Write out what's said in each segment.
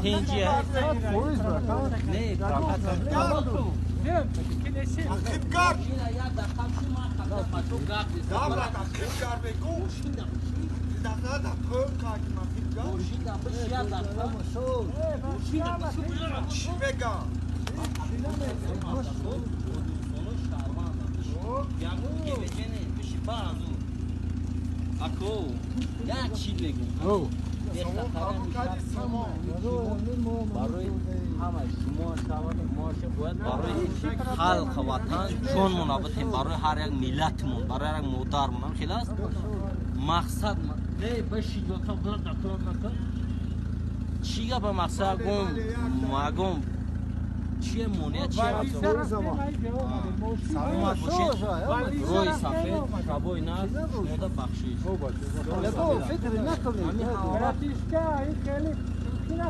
تنجیه نه فقط خیبگار داملا خیبگار بگو داملا خیبگار چی بگم اکو یک چی بگو برای همه شما ماشه باید برای خلق وطن چون منابطیم برای هر یک ملتمون برای هر یک مادرمون هم خیلی است مقصد نه بشی دوتا برد نکن چیگه به مقصد مگم چیه مونیه چیه سلامت باشید روی سفید کبوی ناز موده بخشیش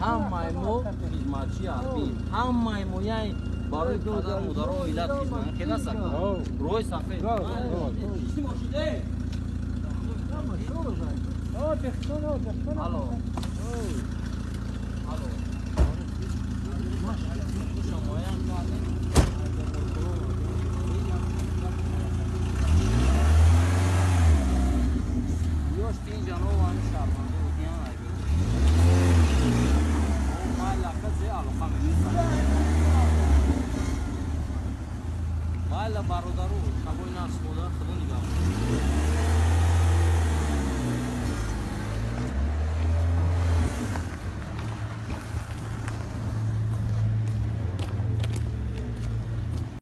همه مو خدمتچی هستیم همه مو یعنی برای پدر مادر و ملت خدمت که نسن روی سفید الو شما